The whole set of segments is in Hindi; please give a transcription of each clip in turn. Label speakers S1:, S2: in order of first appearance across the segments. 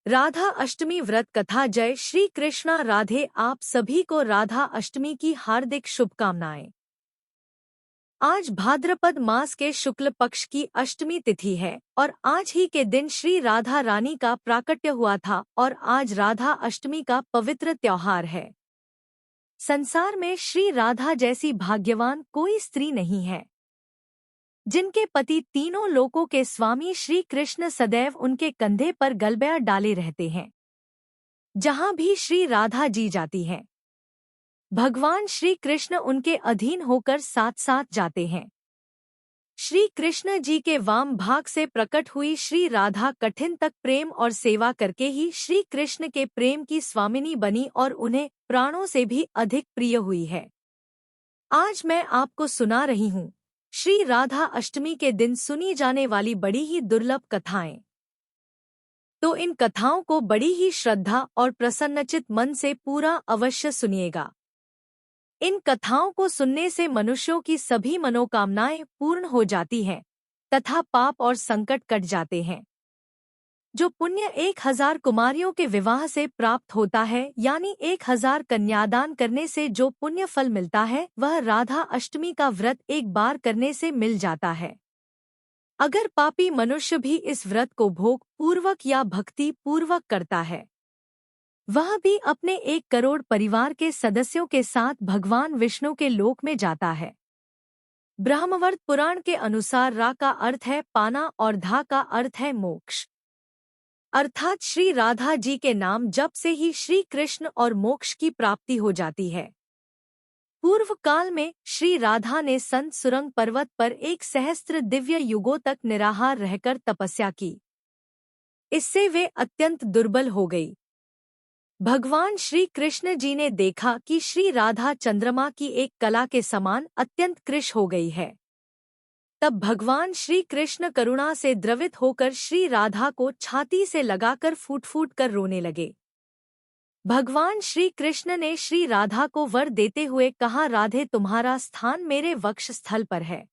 S1: राधा अष्टमी व्रत कथा। जय श्री कृष्णा राधे। आप सभी को राधा अष्टमी की हार्दिक शुभकामनाएं। आज भाद्रपद मास के शुक्ल पक्ष की अष्टमी तिथि है और आज ही के दिन श्री राधा रानी का प्राकट्य हुआ था और आज राधा अष्टमी का पवित्र त्योहार है। संसार में श्री राधा जैसी भाग्यवान कोई स्त्री नहीं है। जिनके पति तीनों लोकों के स्वामी श्री कृष्ण सदैव उनके कंधे पर गलबया डाले रहते हैं। जहां भी श्री राधा जी जाती हैं, भगवान श्री कृष्ण उनके अधीन होकर साथ साथ जाते हैं। श्री कृष्ण जी के वाम भाग से प्रकट हुई श्री राधा कठिन तक प्रेम और सेवा करके ही श्री कृष्ण के प्रेम की स्वामिनी बनी और उन्हें प्राणों से भी अधिक प्रिय हुई है। आज मैं आपको सुना रही हूँ श्री राधा अष्टमी के दिन सुनी जाने वाली बड़ी ही दुर्लभ कथाएं। तो इन कथाओं को बड़ी ही श्रद्धा और प्रसन्नचित मन से पूरा अवश्य सुनिएगा। इन कथाओं को सुनने से मनुष्यों की सभी मनोकामनाएं पूर्ण हो जाती हैं तथा पाप और संकट कट जाते हैं। जो पुण्य 1000 कुमारियों के विवाह से प्राप्त होता है, यानी 1000 कन्यादान करने से जो पुण्य फल मिलता है, वह राधा अष्टमी का व्रत एक बार करने से मिल जाता है। अगर पापी मनुष्य भी इस व्रत को भोग पूर्वक या भक्ति पूर्वक करता है, वह भी अपने 1 करोड़ परिवार के सदस्यों के साथ भगवान विष्णु के लोक में जाता है। ब्रह्मवर्त पुराण के अनुसार रा का अर्थ है पाना और धा का अर्थ है मोक्ष। अर्थात श्री राधा जी के नाम जप से ही श्री कृष्ण और मोक्ष की प्राप्ति हो जाती है। पूर्व काल में श्री राधा ने संत सुरंग पर्वत पर 1 सहस्त्र दिव्य युगों तक निराहार रहकर तपस्या की। इससे वे अत्यंत दुर्बल हो गई। भगवान श्री कृष्ण जी ने देखा कि श्री राधा चंद्रमा की एक कला के समान अत्यंत कृश हो गई है। तब भगवान श्री कृष्ण करुणा से द्रवित होकर श्री राधा को छाती से लगाकर फूट फूट कर रोने लगे। भगवान श्री कृष्ण ने श्री राधा को वर देते हुए कहा, राधे तुम्हारा स्थान मेरे वक्ष स्थल पर है,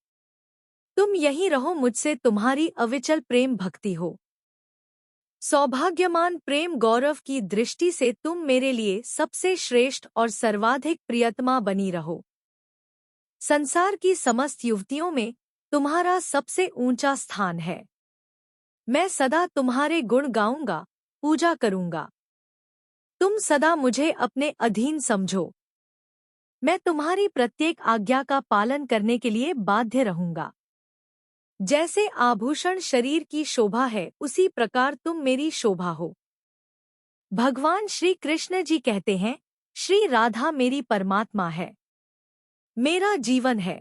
S1: तुम यहीं रहो, मुझसे तुम्हारी अविचल प्रेम भक्ति हो। सौभाग्यमान प्रेम गौरव की दृष्टि से तुम मेरे लिए सबसे श्रेष्ठ और सर्वाधिक प्रियतमा बनी रहो। संसार की समस्त युवतियों में तुम्हारा सबसे ऊंचा स्थान है। मैं सदा तुम्हारे गुण गाऊंगा, पूजा करूंगा। तुम सदा मुझे अपने अधीन समझो। मैं तुम्हारी प्रत्येक आज्ञा का पालन करने के लिए बाध्य रहूंगा। जैसे आभूषण शरीर की शोभा है, उसी प्रकार तुम मेरी शोभा हो। भगवान श्री कृष्ण जी कहते हैं, श्री राधा मेरी परमात्मा है, मेरा जीवन है।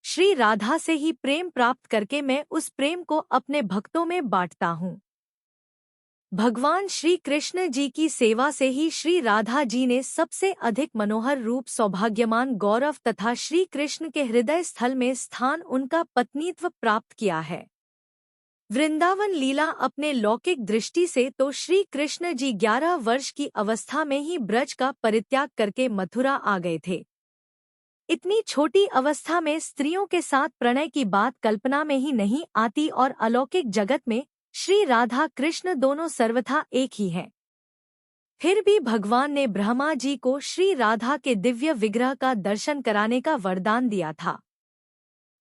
S1: श्री राधा से ही प्रेम प्राप्त करके मैं उस प्रेम को अपने भक्तों में बांटता हूँ। भगवान श्री कृष्ण जी की सेवा से ही श्री राधा जी ने सबसे अधिक मनोहर रूप, सौभाग्यमान गौरव तथा श्री कृष्ण के हृदय स्थल में स्थान, उनका पत्नीत्व प्राप्त किया है। वृंदावन लीला अपने लौकिक दृष्टि से तो श्री कृष्ण जी 11 वर्ष की अवस्था में ही ब्रज का परित्याग करके मथुरा आ गए थे। इतनी छोटी अवस्था में स्त्रियों के साथ प्रणय की बात कल्पना में ही नहीं आती और अलौकिक जगत में श्री राधा कृष्ण दोनों सर्वथा एक ही हैं। फिर भी भगवान ने ब्रह्मा जी को श्री राधा के दिव्य विग्रह का दर्शन कराने का वरदान दिया था।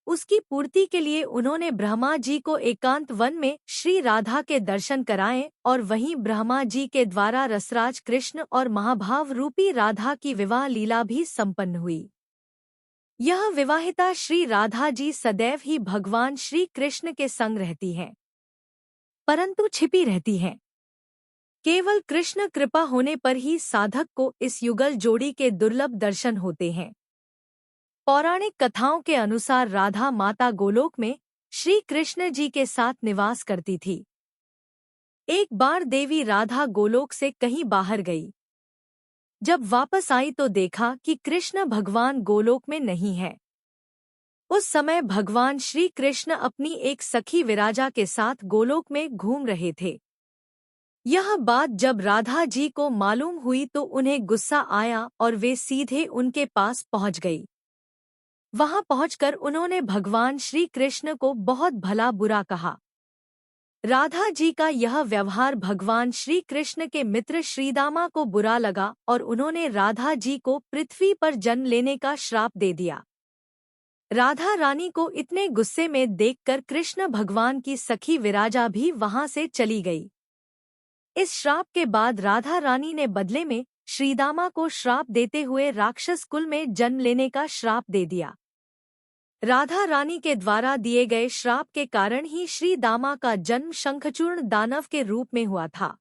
S1: उसकी पूर्ति के लिए उन्होंने ब्रह्मा जी को एकांत वन में श्री राधा के दर्शन कराए और वहीं ब्रह्मा जी के द्वारा रसराज कृष्ण और महाभाव रूपी राधा की विवाह लीला भी संपन्न हुई। यह विवाहिता श्री राधा जी सदैव ही भगवान श्री कृष्ण के संग रहती हैं, परंतु छिपी रहती हैं। केवल कृष्ण कृपा होने पर ही साधक को इस युगल जोड़ी के दुर्लभ दर्शन होते हैं। पौराणिक कथाओं के अनुसार राधा माता गोलोक में श्री कृष्ण जी के साथ निवास करती थी। एक बार देवी राधा गोलोक से कहीं बाहर गई। जब वापस आई तो देखा कि कृष्ण भगवान गोलोक में नहीं है। उस समय भगवान श्री कृष्ण अपनी एक सखी विराजा के साथ गोलोक में घूम रहे थे। यह बात जब राधा जी को मालूम हुई तो उन्हें गुस्सा आया और वे सीधे उनके पास पहुंच गई। वहां पहुंचकर उन्होंने भगवान श्री कृष्ण को बहुत भला बुरा कहा। राधा जी का यह व्यवहार भगवान श्री कृष्ण के मित्र श्रीदामा को बुरा लगा और उन्होंने राधा जी को पृथ्वी पर जन्म लेने का श्राप दे दिया। राधा रानी को इतने गुस्से में देखकर कृष्ण भगवान की सखी विराजा भी वहां से चली गई। इस श्राप के बाद राधा रानी ने बदले में श्रीदामा को श्राप देते हुए राक्षस कुल में जन्म लेने का श्राप दे दिया। राधा रानी के द्वारा दिए गए श्राप के कारण ही श्री दामा का जन्म शंखचूर्ण दानव के रूप में हुआ था।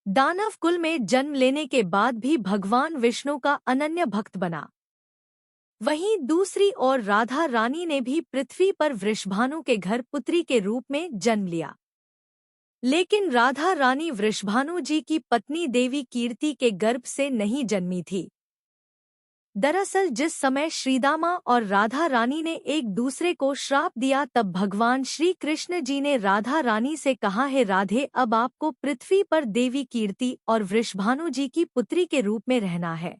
S1: दानव कुल में जन्म लेने के बाद भी भगवान विष्णु का अनन्य भक्त बना। वहीं दूसरी ओर राधा रानी ने भी पृथ्वी पर वृषभानु के घर पुत्री के रूप में जन्म लिया। लेकिन राधा रानी वृषभानु जी की पत्नी देवी कीर्ति के गर्भ से नहीं जन्मी थी। दरअसल जिस समय श्रीदामा और राधा रानी ने एक दूसरे को श्राप दिया तब भगवान श्री कृष्ण जी ने राधा रानी से कहा, है राधे, अब आपको पृथ्वी पर देवी कीर्ति और वृषभानु जी की पुत्री के रूप में रहना है।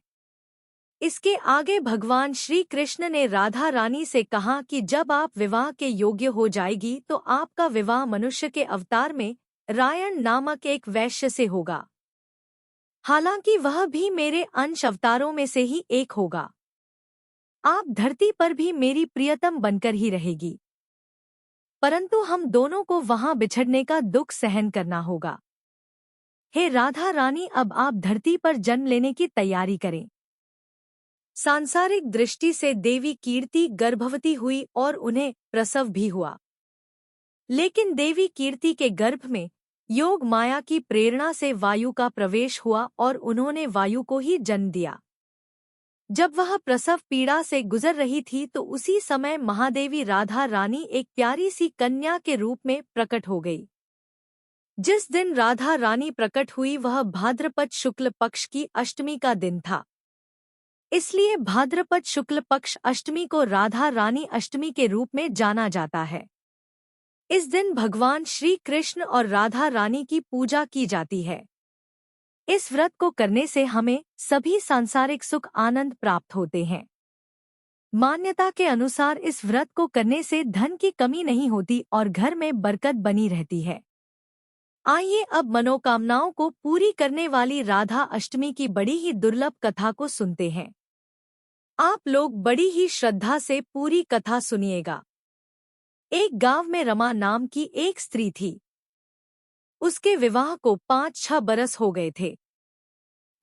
S1: इसके आगे भगवान श्री कृष्ण ने राधा रानी से कहा कि जब आप विवाह के योग्य हो जाएगी तो आपका विवाह मनुष्य के अवतार में रायण नामक एक वैश्य से होगा। हालांकि वह भी मेरे अंश अवतारों में से ही एक होगा। आप धरती पर भी मेरी प्रियतम बनकर ही रहेगी, परंतु हम दोनों को वहां बिछड़ने का दुख सहन करना होगा। हे राधा रानी, अब आप धरती पर जन्म लेने की तैयारी करें। सांसारिक दृष्टि से देवी कीर्ति गर्भवती हुई और उन्हें प्रसव भी हुआ। लेकिन देवी कीर्ति के गर्भ में योग माया की प्रेरणा से वायु का प्रवेश हुआ और उन्होंने वायु को ही जन्म दिया। जब वह प्रसव पीड़ा से गुजर रही थी तो उसी समय महादेवी राधा रानी एक प्यारी सी कन्या के रूप में प्रकट हो गई। जिस दिन राधा रानी प्रकट हुई वह भाद्रपद शुक्ल पक्ष की अष्टमी का दिन था। इसलिए भाद्रपद शुक्ल पक्ष अष्टमी को राधा रानी अष्टमी के रूप में जाना जाता है। इस दिन भगवान श्री कृष्ण और राधा रानी की पूजा की जाती है। इस व्रत को करने से हमें सभी सांसारिक सुख आनंद प्राप्त होते हैं। मान्यता के अनुसार इस व्रत को करने से धन की कमी नहीं होती और घर में बरकत बनी रहती है। आइए अब मनोकामनाओं को पूरी करने वाली राधा अष्टमी की बड़ी ही दुर्लभ कथा को सुनते हैं। आप लोग बड़ी ही श्रद्धा से पूरी कथा सुनिएगा। एक गांव में रमा नाम की एक स्त्री थी। उसके विवाह को 5-6 बरस हो गए थे,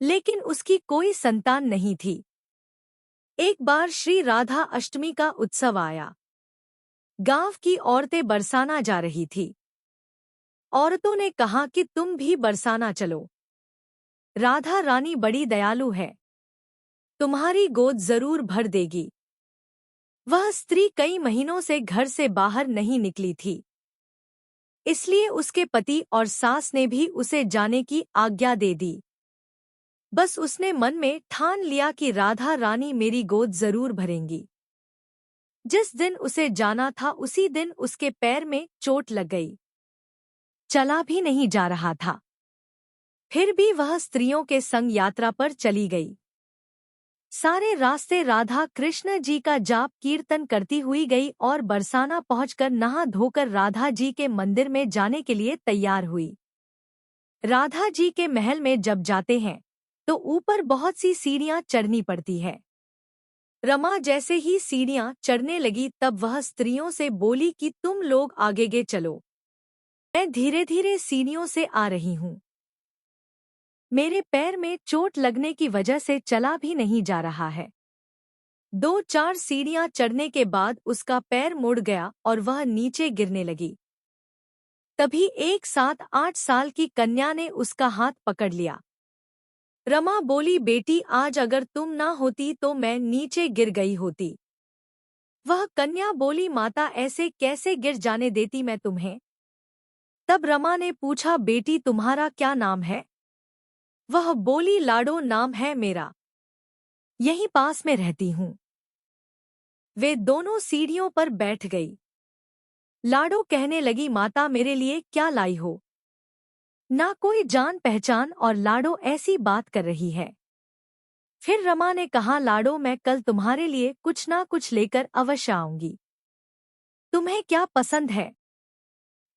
S1: लेकिन उसकी कोई संतान नहीं थी। एक बार श्री राधा अष्टमी का उत्सव आया। गांव की औरतें बरसाना जा रही थी। औरतों ने कहा कि तुम भी बरसाना चलो। राधा रानी बड़ी दयालु है, तुम्हारी गोद जरूर भर देगी। वह स्त्री कई महीनों से घर से बाहर नहीं निकली थी, इसलिए उसके पति और सास ने भी उसे जाने की आज्ञा दे दी। बस उसने मन में ठान लिया कि राधा रानी मेरी गोद जरूर भरेंगी। जिस दिन उसे जाना था उसी दिन उसके पैर में चोट लग गई, चला भी नहीं जा रहा था। फिर भी वह स्त्रियों के संग यात्रा पर चली गई। सारे रास्ते राधा कृष्ण जी का जाप कीर्तन करती हुई गई और बरसाना पहुंचकर नहा धोकर राधा जी के मंदिर में जाने के लिए तैयार हुई। राधा जी के महल में जब जाते हैं तो ऊपर बहुत सी सीढ़ियां चढ़नी पड़ती है। रमा जैसे ही सीढ़ियां चढ़ने लगी तब वह स्त्रियों से बोली कि तुम लोग आगे चलो, मैं धीरे धीरे सीढ़ियों से आ रही हूँ। मेरे पैर में चोट लगने की वजह से चला भी नहीं जा रहा है। 2-4 सीढ़ियां चढ़ने के बाद उसका पैर मुड़ गया और वह नीचे गिरने लगी। तभी एक 7-8 साल की कन्या ने उसका हाथ पकड़ लिया। रमा बोली, बेटी आज अगर तुम ना होती तो मैं नीचे गिर गई होती। वह कन्या बोली, माता ऐसे कैसे गिर जाने देती मैं तुम्हें। तब रमा ने पूछा, बेटी तुम्हारा क्या नाम है। वह बोली, लाडो नाम है मेरा, यहीं पास में रहती हूँ। वे दोनों सीढ़ियों पर बैठ गई। लाडो कहने लगी, माता मेरे लिए क्या लाई हो। ना कोई जान पहचान और लाडो ऐसी बात कर रही है। फिर रमा ने कहा, लाडो मैं कल तुम्हारे लिए कुछ ना कुछ लेकर अवश्य आऊंगी। तुम्हें क्या पसंद है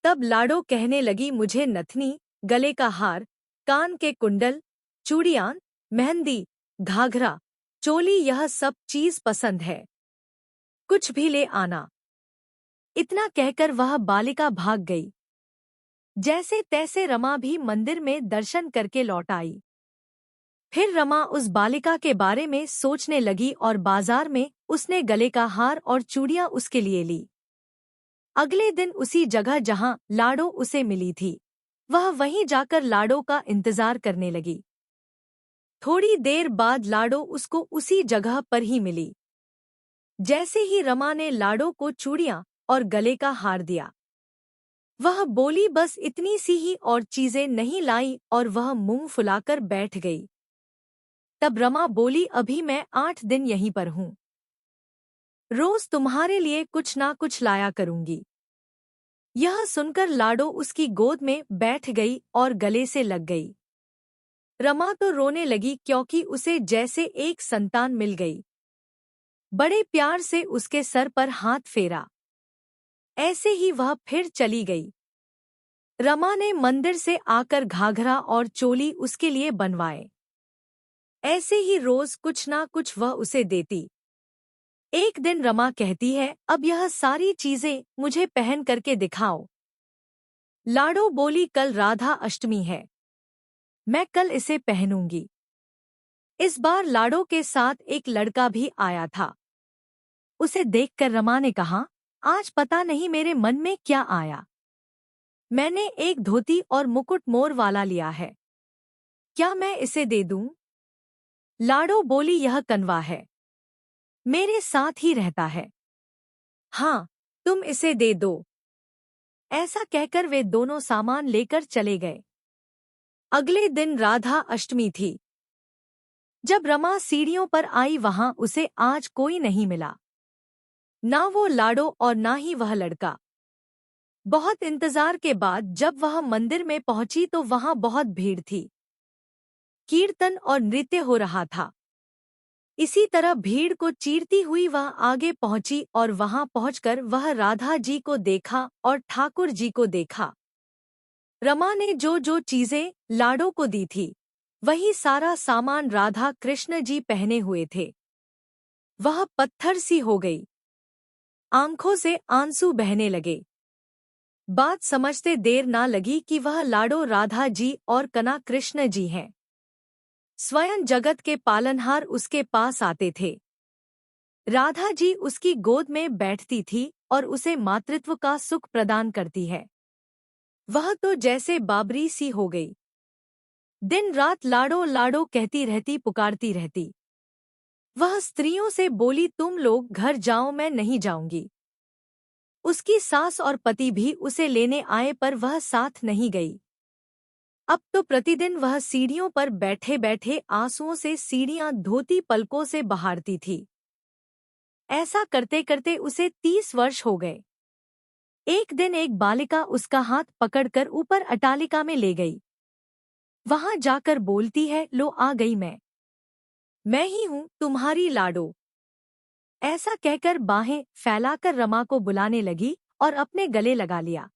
S1: तब लाडो कहने लगी, मुझे नथनी, गले का हार, कान के कुंडल, चूड़ियां, मेहंदी, घाघरा, चोली यह सब चीज पसंद है, कुछ भी ले आना। इतना कहकर वह बालिका भाग गई। जैसे तैसे रमा भी मंदिर में दर्शन करके लौट आई। फिर रमा उस बालिका के बारे में सोचने लगी और बाजार में उसने गले का हार और चूड़ियां उसके लिए ली। अगले दिन उसी जगह जहां लाडो उसे मिली थी, वह वहीं जाकर लाडो का इंतजार करने लगी। थोड़ी देर बाद लाडो उसको उसी जगह पर ही मिली। जैसे ही रमा ने लाडो को चूड़ियां और गले का हार दिया, वह बोली, बस इतनी सी ही और चीजें नहीं लाई, और वह मुंह फुलाकर बैठ गई। तब रमा बोली, अभी मैं 8 दिन यहीं पर हूँ, रोज तुम्हारे लिए कुछ ना कुछ लाया करूंगी। यह सुनकर लाडो उसकी गोद में बैठ गई और गले से लग गई। रमा तो रोने लगी क्योंकि उसे जैसे एक संतान मिल गई। बड़े प्यार से उसके सर पर हाथ फेरा। ऐसे ही वह फिर चली गई। रमा ने मंदिर से आकर घाघरा और चोली उसके लिए बनवाए। ऐसे ही रोज कुछ ना कुछ वह उसे देती। एक दिन रमा कहती है, अब यह सारी चीजें मुझे पहन करके दिखाओ। लाडो बोली, कल राधा अष्टमी है, मैं कल इसे पहनूंगी। इस बार लाडो के साथ एक लड़का भी आया था। उसे देखकर रमा ने कहा, आज पता नहीं मेरे मन में क्या आया, मैंने एक धोती और मुकुट मोर वाला लिया है, क्या मैं इसे दे दूं? लाडो बोली, यह कनवा है, मेरे साथ ही रहता है, हाँ तुम इसे दे दो। ऐसा कहकर वे दोनों सामान लेकर चले गए। अगले दिन राधा अष्टमी थी। जब रमा सीढ़ियों पर आई, वहां उसे आज कोई नहीं मिला, ना वो लाडो और ना ही वह लड़का। बहुत इंतजार के बाद जब वह मंदिर में पहुंची तो वहां बहुत भीड़ थी। कीर्तन और नृत्य हो रहा था। इसी तरह भीड़ को चीरती हुई वह आगे पहुंची और वहां पहुंचकर वह राधा जी को देखा और ठाकुर जी को देखा। रमा ने जो जो चीजें लाडो को दी थी, वही सारा सामान राधा कृष्ण जी पहने हुए थे। वह पत्थर सी हो गई। आंखों से आंसू बहने लगे। बात समझते देर ना लगी कि वह लाडो राधा जी और कना कृष्ण जी हैं। स्वयं जगत के पालनहार उसके पास आते थे। राधा जी उसकी गोद में बैठती थी और उसे मातृत्व का सुख प्रदान करती है। वह तो जैसे बाबरी सी हो गई। दिन रात लाडो लाडो कहती रहती, पुकारती रहती। वह स्त्रियों से बोली, तुम लोग घर जाओ, मैं नहीं जाऊंगी। उसकी सास और पति भी उसे लेने आए पर वह साथ नहीं गई। अब तो प्रतिदिन वह सीढ़ियों पर बैठे बैठे आंसुओं से सीढ़ियां धोती पलकों से बहारती थी। ऐसा करते करते उसे 30 वर्ष हो गए। एक दिन एक बालिका उसका हाथ पकड़कर ऊपर अटालिका में ले गई। वहां जाकर बोलती है, लो आ गई मैं ही हूँ तुम्हारी लाडो। ऐसा कहकर बाहें फैलाकर रमा को बुलाने लगी और अपने गले लगा लिया।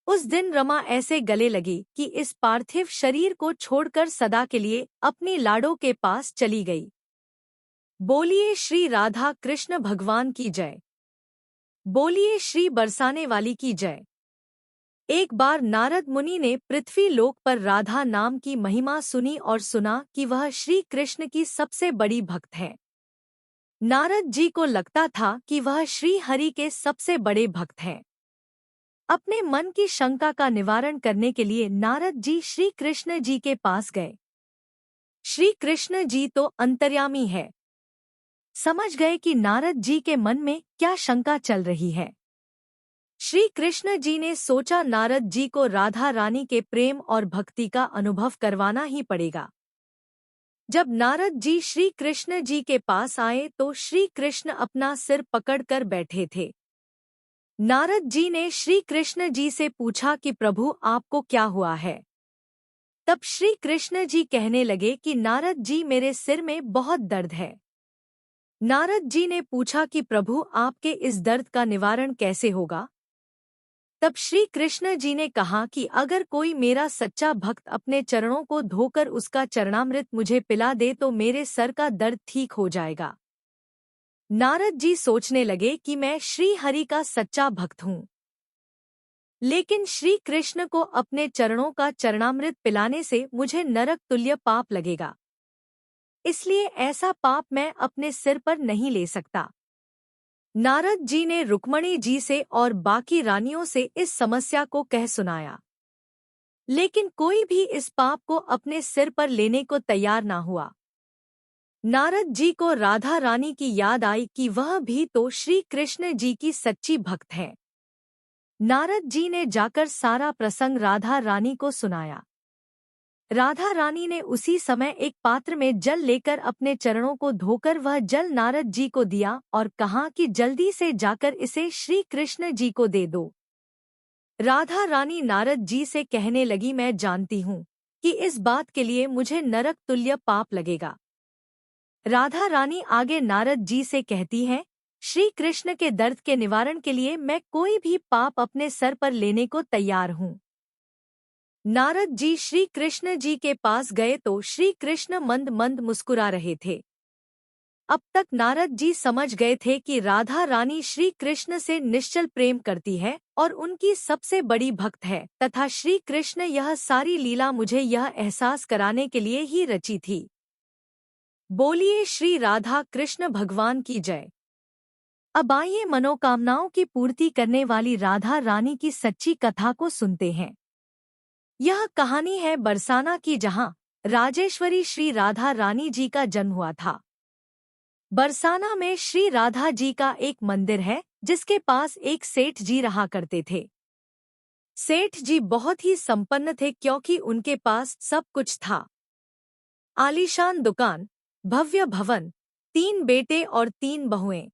S1: उस दिन रमा ऐसे गले लगी कि इस पार्थिव शरीर को छोड़कर सदा के लिए अपनी लाडो के पास चली गई। बोलिए श्री राधा कृष्ण भगवान की जय। बोलिए श्री बरसाने वाली की जय। एक बार नारद मुनि ने पृथ्वी लोक पर राधा नाम की महिमा सुनी और सुना कि वह श्री कृष्ण की सबसे बड़ी भक्त है। नारद जी को लगता था कि वह श्री हरि के सबसे बड़े भक्त हैं। अपने मन की शंका का निवारण करने के लिए नारद जी श्री कृष्ण जी के पास गए। श्री कृष्ण जी तो अंतर्यामी है। समझ गए कि नारद जी के मन में क्या शंका चल रही है। श्री कृष्ण जी ने सोचा, नारद जी को राधा रानी के प्रेम और भक्ति का अनुभव करवाना ही पड़ेगा। जब नारद जी श्री कृष्ण जी के पास आए तो श्री कृष्ण अपना सिर पकड़कर बैठे थे। नारद जी ने श्री कृष्ण जी से पूछा कि प्रभु आपको क्या हुआ है। तब श्री कृष्ण जी कहने लगे कि नारद जी मेरे सिर में बहुत दर्द है। नारद जी ने पूछा कि प्रभु आपके इस दर्द का निवारण कैसे होगा। तब श्री कृष्ण जी ने कहा कि अगर कोई मेरा सच्चा भक्त अपने चरणों को धोकर उसका चरणामृत मुझे पिला दे तो मेरे सर का दर्द ठीक हो जाएगा। नारद जी सोचने लगे कि मैं श्री हरि का सच्चा भक्त हूँ, लेकिन श्री कृष्ण को अपने चरणों का चरणामृत पिलाने से मुझे नरक तुल्य पाप लगेगा, इसलिए ऐसा पाप मैं अपने सिर पर नहीं ले सकता। नारद जी ने रुक्मणी जी से और बाकी रानियों से इस समस्या को कह सुनाया, लेकिन कोई भी इस पाप को अपने सिर पर लेने को तैयार ना हुआ। नारद जी को राधा रानी की याद आई कि वह भी तो श्री कृष्ण जी की सच्ची भक्त है। नारद जी ने जाकर सारा प्रसंग राधा रानी को सुनाया। राधा रानी ने उसी समय एक पात्र में जल लेकर अपने चरणों को धोकर वह जल नारद जी को दिया और कहा कि जल्दी से जाकर इसे श्री कृष्ण जी को दे दो। राधा रानी नारद जी से कहने लगी, मैं जानती हूँ कि इस बात के लिए मुझे नरक तुल्य पाप लगेगा। राधा रानी आगे नारद जी से कहती है, श्री कृष्ण के दर्द के निवारण के लिए मैं कोई भी पाप अपने सर पर लेने को तैयार हूँ। नारद जी श्री कृष्ण जी के पास गए तो श्री कृष्ण मंद मंद मुस्कुरा रहे थे। अब तक नारद जी समझ गए थे कि राधा रानी श्री कृष्ण से निश्चल प्रेम करती है और उनकी सबसे बड़ी भक्त है तथा श्री कृष्ण यह सारी लीला मुझे यह एहसास कराने के लिए ही रची थी। बोलिए श्री राधा कृष्ण भगवान की जय। अब आइए मनोकामनाओं की पूर्ति करने वाली राधा रानी की सच्ची कथा को सुनते हैं। यह कहानी है बरसाना की, जहां राजेश्वरी श्री राधा रानी जी का जन्म हुआ था। बरसाना में श्री राधा जी का एक मंदिर है जिसके पास एक सेठ जी रहा करते थे। सेठ जी बहुत ही संपन्न थे क्योंकि उनके पास सब कुछ था। आलीशान दुकान, भव्य भवन, 3 बेटे और 3 बहुएं।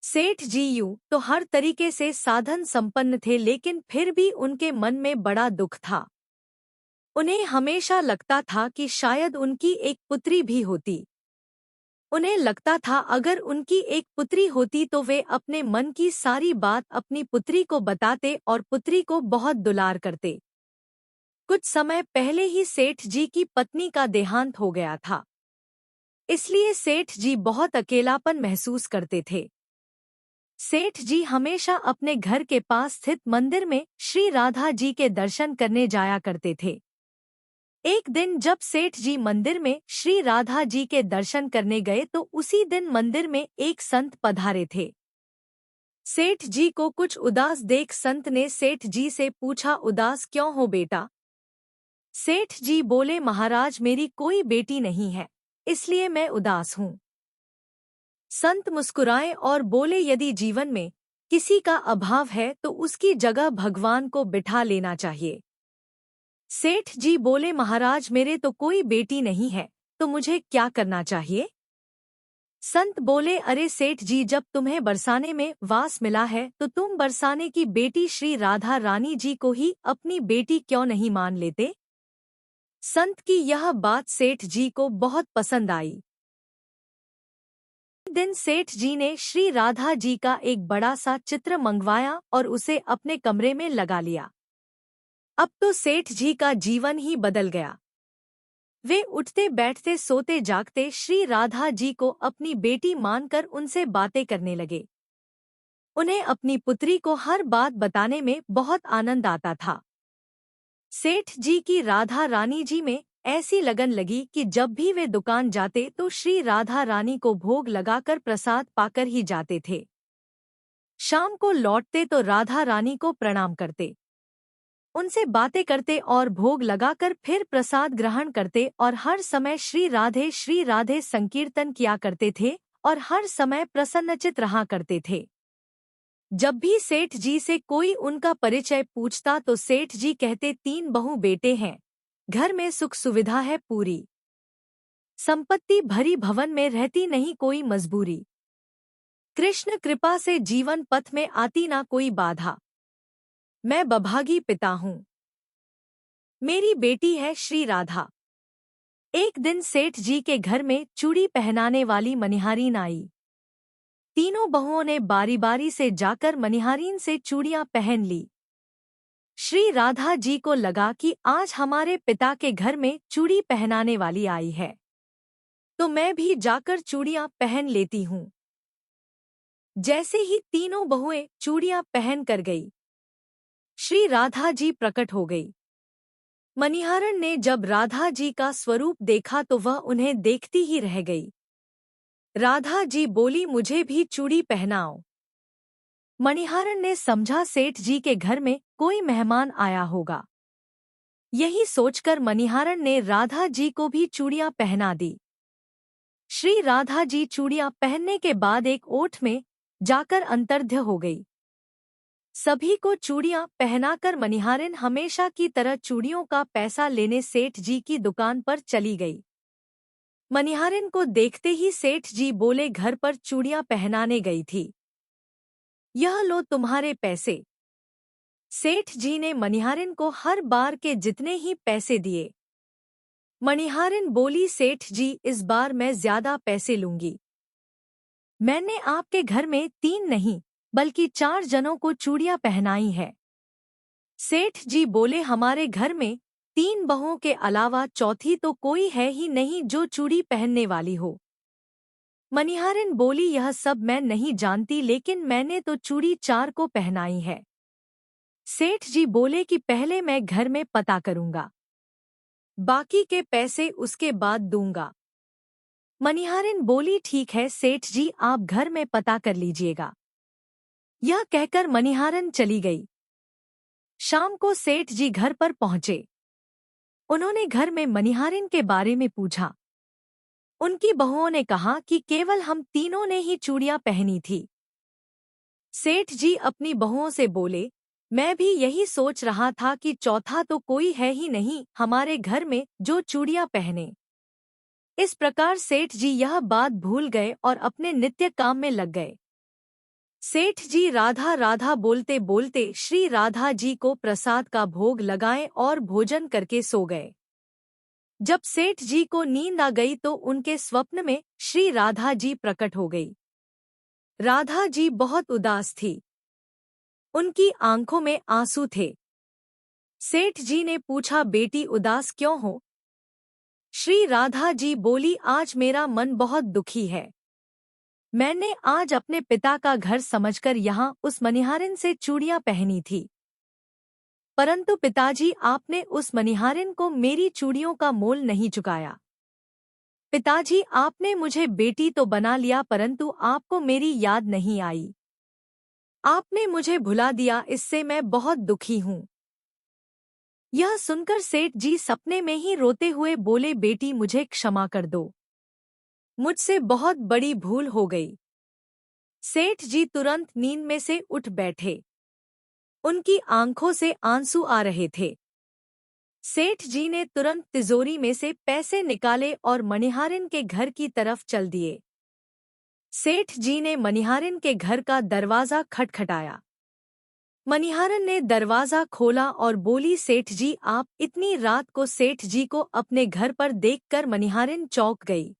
S1: सेठ जी यूं तो हर तरीके से साधन संपन्न थे, लेकिन फिर भी उनके मन में बड़ा दुख था। उन्हें हमेशा लगता था कि शायद उनकी एक पुत्री भी होती। उन्हें लगता था अगर उनकी एक पुत्री होती तो वे अपने मन की सारी बात अपनी पुत्री को बताते और पुत्री को बहुत दुलार करते। कुछ समय पहले ही सेठ जी की पत्नी का देहांत हो गया था, इसलिए सेठ जी बहुत अकेलापन महसूस करते थे। सेठ जी हमेशा अपने घर के पास स्थित मंदिर में श्री राधा जी के दर्शन करने जाया करते थे। एक दिन जब सेठ जी मंदिर में श्री राधा जी के दर्शन करने गए तो उसी दिन मंदिर में एक संत पधारे थे। सेठ जी को कुछ उदास देख संत ने सेठ जी से पूछा, उदास क्यों हो बेटा? सेठ जी बोले, महाराज मेरी कोई बेटी नहीं है, इसलिए मैं उदास हूँ। संत मुस्कुराए और बोले, यदि जीवन में किसी का अभाव है तो उसकी जगह भगवान को बिठा लेना चाहिए। सेठ जी बोले, महाराज मेरे तो कोई बेटी नहीं है, तो मुझे क्या करना चाहिए? संत बोले, अरे सेठ जी, जब तुम्हें बरसाने में वास मिला है तो तुम बरसाने की बेटी श्री राधा रानी जी को ही अपनी बेटी क्यों नहीं मान लेते? संत की यह बात सेठ जी को बहुत पसंद आई। एक दिन सेठ जी ने श्री राधा जी का एक बड़ा सा चित्र मंगवाया और उसे अपने कमरे में लगा लिया। अब तो सेठ जी का जीवन ही बदल गया। वे उठते बैठते सोते जागते श्री राधा जी को अपनी बेटी मानकर उनसे बातें करने लगे। उन्हें अपनी पुत्री को हर बात बताने में बहुत आनंद आता था। सेठ जी की राधा रानी जी में ऐसी लगन लगी कि जब भी वे दुकान जाते तो श्री राधा रानी को भोग लगाकर प्रसाद पाकर ही जाते थे। शाम को लौटते तो राधा रानी को प्रणाम करते, उनसे बातें करते और भोग लगाकर फिर प्रसाद ग्रहण करते और हर समय श्री राधे संकीर्तन किया करते थे और हर समय प्रसन्नचित रहा करते थे। जब भी सेठ जी से कोई उनका परिचय पूछता तो सेठ जी कहते, 3 बहु बेटे हैं, घर में सुख सुविधा है पूरी, संपत्ति भरी भवन में रहती नहीं कोई मजबूरी, कृष्ण कृपा से जीवन पथ में आती ना कोई बाधा, मैं बभागी पिता हूँ, मेरी बेटी है श्री राधा। एक दिन सेठ जी के घर में चूड़ी पहनाने वाली मनिहारीन आई। तीनों बहुओं ने बारी बारी से जाकर मनिहारिन से चूड़ियां पहन ली। श्री राधा जी को लगा कि आज हमारे पिता के घर में चूड़ी पहनाने वाली आई है, तो मैं भी जाकर चूड़ियां पहन लेती हूँ। जैसे ही तीनों बहुएं चूड़ियां पहन कर गई, श्री राधा जी प्रकट हो गई। मनिहारन ने जब राधा जी का स्वरूप देखा तो वह उन्हें देखती ही रह गई। राधा जी बोली, मुझे भी चूड़ी पहनाओ। मणिहारन ने समझा सेठ जी के घर में कोई मेहमान आया होगा। यही सोचकर मणिहारन ने राधा जी को भी चूड़ियां पहना दी। श्री राधा जी चूड़ियां पहनने के बाद एक ओट में जाकर अंतर्ध्य हो गई। सभी को चूड़ियां पहनाकर मणिहारन हमेशा की तरह चूड़ियों का पैसा लेने सेठ जी की दुकान पर चली गई। मणिहारन को देखते ही सेठ जी बोले, घर पर चूड़ियां पहनाने गई थी, यह लो तुम्हारे पैसे। सेठ जी ने मणिहारन को हर बार के जितने ही पैसे दिए। मणिहारन बोली, सेठ जी इस बार मैं ज्यादा पैसे लूंगी। मैंने आपके घर में 3 नहीं बल्कि 4 जनों को चूड़ियां पहनाई है। सेठ जी बोले, हमारे घर में 3 बहुओं के अलावा चौथी तो कोई है ही नहीं जो चूड़ी पहनने वाली हो। मणिहारन बोली, यह सब मैं नहीं जानती, लेकिन मैंने तो चूड़ी 4 को पहनाई है। सेठ जी बोले कि पहले मैं घर में पता करूंगा, बाकी के पैसे उसके बाद दूंगा। मणिहारन बोली, ठीक है सेठ जी, आप घर में पता कर लीजिएगा। यह कहकर मणिहारन चली गई। शाम को सेठ जी घर पर पहुंचे। उन्होंने घर में मणिहारन के बारे में पूछा। उनकी बहुओं ने कहा कि केवल हम तीनों ने ही चूड़ियां पहनी थी। सेठ जी अपनी बहुओं से बोले, मैं भी यही सोच रहा था कि चौथा तो कोई है ही नहीं हमारे घर में जो चूड़ियां पहने। इस प्रकार सेठ जी यह बात भूल गए और अपने नित्य काम में लग गए। सेठ जी राधा राधा बोलते बोलते श्री राधा जी को प्रसाद का भोग लगाएं और भोजन करके सो गए। जब सेठ जी को नींद आ गई तो उनके स्वप्न में श्री राधा जी प्रकट हो गई। राधा जी बहुत उदास थी। उनकी आंखों में आंसू थे। सेठ जी ने पूछा, बेटी उदास क्यों हो? श्री राधा जी बोली, आज मेरा मन बहुत दुखी है। मैंने आज अपने पिता का घर समझकर यहाँ उस मणिहारन से चूड़ियां पहनी थी, परंतु पिताजी आपने उस मणिहारन को मेरी चूड़ियों का मोल नहीं चुकाया। पिताजी आपने मुझे बेटी तो बना लिया, परंतु आपको मेरी याद नहीं आई। आपने मुझे भुला दिया, इससे मैं बहुत दुखी हूँ। यह सुनकर सेठ जी सपने में ही रोते हुए बोले, बेटी मुझे क्षमा कर दो, मुझसे बहुत बड़ी भूल हो गई। सेठ जी तुरंत नींद में से उठ बैठे। उनकी आंखों से आंसू आ रहे थे। सेठ जी ने तुरंत तिजोरी में से पैसे निकाले और मणिहारन के घर की तरफ चल दिए। सेठ जी ने मणिहारन के घर का दरवाजा खटखटाया। मणिहारन ने दरवाजा खोला और बोली, सेठ जी आप इतनी रात को? सेठ जी को अपने घर पर देखकर मणिहारन चौंक गई।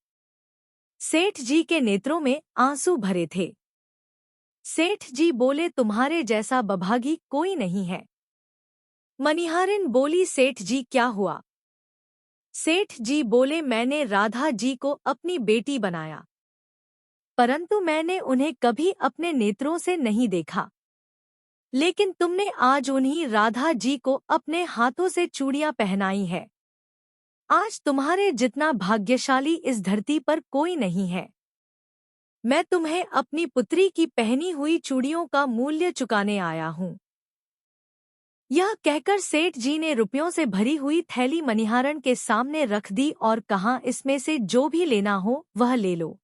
S1: सेठ जी के नेत्रों में आंसू भरे थे। सेठ जी बोले, तुम्हारे जैसा बभागी कोई नहीं है। मणिहारन बोली, सेठ जी क्या हुआ? सेठ जी बोले, मैंने राधा जी को अपनी बेटी बनाया, परंतु मैंने उन्हें कभी अपने नेत्रों से नहीं देखा। लेकिन तुमने आज उन्हीं राधा जी को अपने हाथों से चूड़ियां पहनाई है। आज तुम्हारे जितना भाग्यशाली इस धरती पर कोई नहीं है। मैं तुम्हें अपनी पुत्री की पहनी हुई चूड़ियों का मूल्य चुकाने आया हूँ। यह कहकर सेठ जी ने रुपयों से भरी हुई थैली मणिहारन के सामने रख दी और कहा, इसमें से जो भी लेना हो वह ले लो।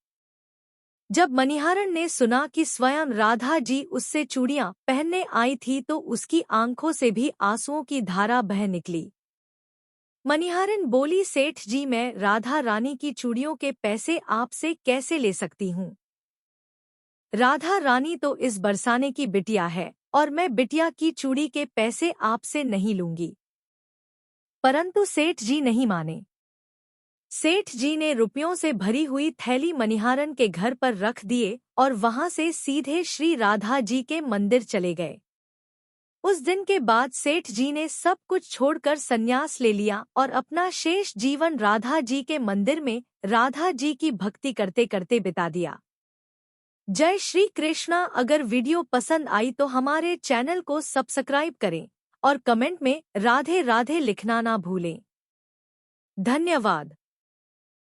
S1: जब मणिहारन ने सुना कि स्वयं राधा जी उससे चूड़ियां पहनने आई थी तो उसकी आंखों से भी आंसुओं की धारा बह निकली। मणिहारन बोली, सेठ जी मैं राधा रानी की चूड़ियों के पैसे आपसे कैसे ले सकती हूँ? राधा रानी तो इस बरसाने की बिटिया है और मैं बिटिया की चूड़ी के पैसे आपसे नहीं लूंगी। परंतु सेठ जी नहीं माने। सेठ जी ने रुपयों से भरी हुई थैली मनिहारन के घर पर रख दिए और वहां से सीधे श्री राधा जी के मंदिर चले गए। उस दिन के बाद सेठ जी ने सब कुछ छोड़कर संन्यास ले लिया और अपना शेष जीवन राधा जी के मंदिर में राधा जी की भक्ति करते करते बिता दिया। जय श्री कृष्णा। अगर वीडियो पसंद आई तो हमारे चैनल को सब्सक्राइब करें और कमेंट में राधे राधे लिखना ना भूलें। धन्यवाद।